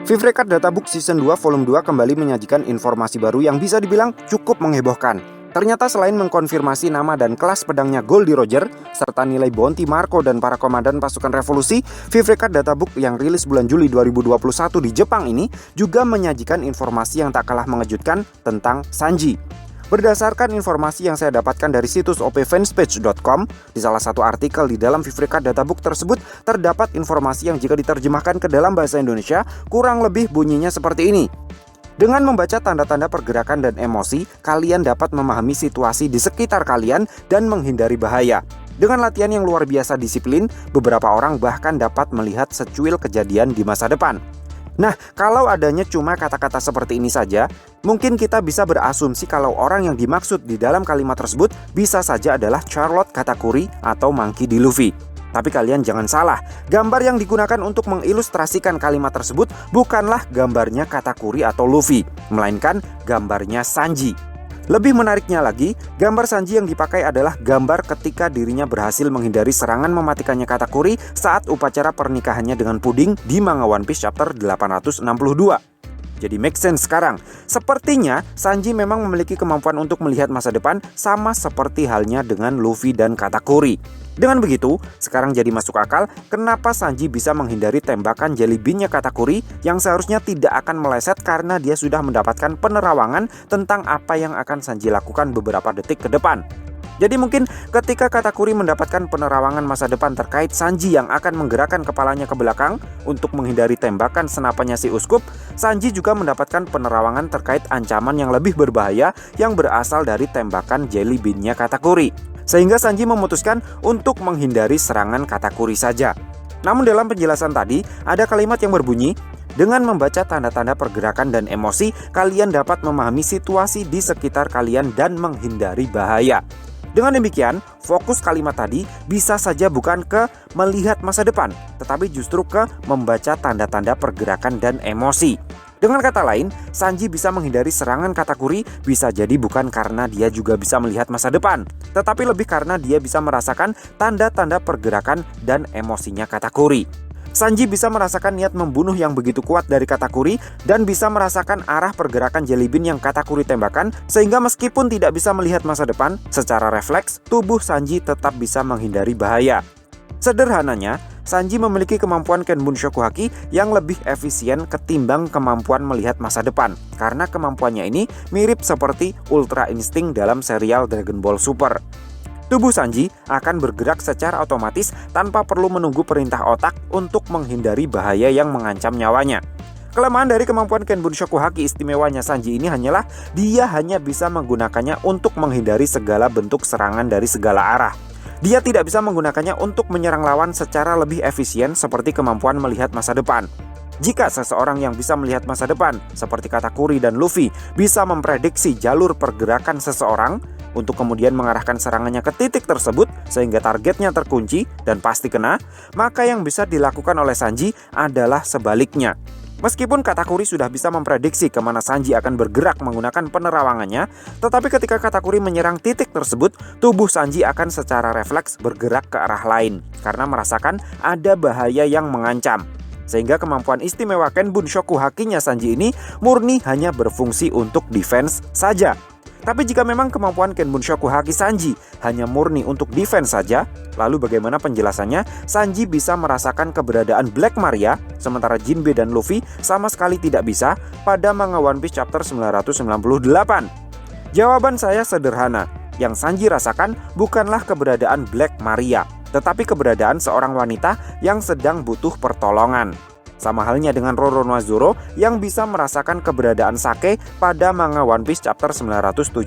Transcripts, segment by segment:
Fifth Record Databook Season 2 Volume 2 kembali menyajikan informasi baru yang bisa dibilang cukup menghebohkan. Ternyata selain mengkonfirmasi nama dan kelas pedangnya Goldie Roger, serta nilai bounty Marco dan para komandan pasukan revolusi, Fifth Record Databook yang rilis bulan Juli 2021 di Jepang ini juga menyajikan informasi yang tak kalah mengejutkan tentang Sanji. Berdasarkan informasi yang saya dapatkan dari situs opfanspage.com, di salah satu artikel di dalam Fifth Record Databook tersebut terdapat informasi yang jika diterjemahkan ke dalam bahasa Indonesia kurang lebih bunyinya seperti ini. Dengan membaca tanda-tanda pergerakan dan emosi, kalian dapat memahami situasi di sekitar kalian dan menghindari bahaya. Dengan latihan yang luar biasa disiplin, beberapa orang bahkan dapat melihat secuil kejadian di masa depan. Nah, kalau adanya cuma kata-kata seperti ini saja, mungkin kita bisa berasumsi kalau orang yang dimaksud di dalam kalimat tersebut bisa saja adalah Charlotte Katakuri atau Monkey D. Luffy. Tapi kalian jangan salah, gambar yang digunakan untuk mengilustrasikan kalimat tersebut bukanlah gambarnya Katakuri atau Luffy, melainkan gambarnya Sanji. Lebih menariknya lagi, gambar Sanji yang dipakai adalah gambar ketika dirinya berhasil menghindari serangan mematikannya Katakuri saat upacara pernikahannya dengan Puding di manga One Piece chapter 862. Jadi make sense sekarang. Sepertinya Sanji memang memiliki kemampuan untuk melihat masa depan sama seperti halnya dengan Luffy dan Katakuri. Dengan begitu, sekarang jadi masuk akal kenapa Sanji bisa menghindari tembakan jelly bean-nya Katakuri yang seharusnya tidak akan meleset karena dia sudah mendapatkan penerawangan tentang apa yang akan Sanji lakukan beberapa detik ke depan. Jadi mungkin ketika Katakuri mendapatkan penerawangan masa depan terkait Sanji yang akan menggerakkan kepalanya ke belakang untuk menghindari tembakan senapannya si Uskup, Sanji juga mendapatkan penerawangan terkait ancaman yang lebih berbahaya yang berasal dari tembakan jelly bean-nya Katakuri. Sehingga Sanji memutuskan untuk menghindari serangan Katakuri saja. Namun dalam penjelasan tadi, ada kalimat yang berbunyi, dengan membaca tanda-tanda pergerakan dan emosi, kalian dapat memahami situasi di sekitar kalian dan menghindari bahaya. Dengan demikian, fokus kalimat tadi bisa saja bukan ke melihat masa depan, tetapi justru ke membaca tanda-tanda pergerakan dan emosi. Dengan kata lain, Sanji bisa menghindari serangan Katakuri bisa jadi bukan karena dia juga bisa melihat masa depan, tetapi lebih karena dia bisa merasakan tanda-tanda pergerakan dan emosinya Katakuri. Sanji bisa merasakan niat membunuh yang begitu kuat dari Katakuri dan bisa merasakan arah pergerakan jelly bean yang Katakuri tembakan, sehingga meskipun tidak bisa melihat masa depan, secara refleks tubuh Sanji tetap bisa menghindari bahaya. Sederhananya, Sanji memiliki kemampuan Kenbun Shokuhaki yang lebih efisien ketimbang kemampuan melihat masa depan, karena kemampuannya ini mirip seperti Ultra Instinct dalam serial Dragon Ball Super. Tubuh Sanji akan bergerak secara otomatis tanpa perlu menunggu perintah otak untuk menghindari bahaya yang mengancam nyawanya. Kelemahan dari kemampuan Kenbun Shokuhaki istimewanya Sanji ini hanyalah dia hanya bisa menggunakannya untuk menghindari segala bentuk serangan dari segala arah. Dia tidak bisa menggunakannya untuk menyerang lawan secara lebih efisien seperti kemampuan melihat masa depan. Jika seseorang yang bisa melihat masa depan, seperti Katakuri dan Luffy, bisa memprediksi jalur pergerakan seseorang untuk kemudian mengarahkan serangannya ke titik tersebut sehingga targetnya terkunci dan pasti kena, maka yang bisa dilakukan oleh Sanji adalah sebaliknya. Meskipun Katakuri sudah bisa memprediksi kemana Sanji akan bergerak menggunakan penerawangannya, tetapi ketika Katakuri menyerang titik tersebut, tubuh Sanji akan secara refleks bergerak ke arah lain karena merasakan ada bahaya yang mengancam. Sehingga kemampuan istimewa Kenbun Shokuhaki-nya Sanji ini murni hanya berfungsi untuk defense saja. Tapi jika memang kemampuan Kenbun Shokuhaki Sanji hanya murni untuk defense saja, lalu bagaimana penjelasannya Sanji bisa merasakan keberadaan Black Maria, sementara Jinbe dan Luffy sama sekali tidak bisa pada manga One Piece chapter 998? Jawaban saya sederhana, yang Sanji rasakan bukanlah keberadaan Black Maria, tetapi keberadaan seorang wanita yang sedang butuh pertolongan. Sama halnya dengan Roronoa-Zoro yang bisa merasakan keberadaan Sake pada manga One Piece chapter 977.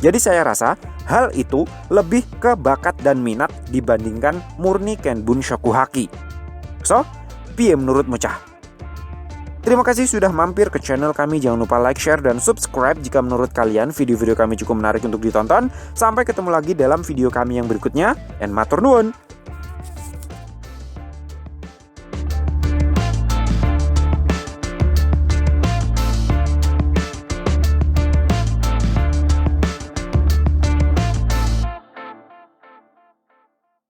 Jadi saya rasa hal itu lebih ke bakat dan minat dibandingkan murni Kenbun Shokuhaki. So, piye menurutmu cah? Terima kasih sudah mampir ke channel kami. Jangan lupa like, share, dan subscribe jika menurut kalian video-video kami cukup menarik untuk ditonton. Sampai ketemu lagi dalam video kami yang berikutnya. And matur nuwun.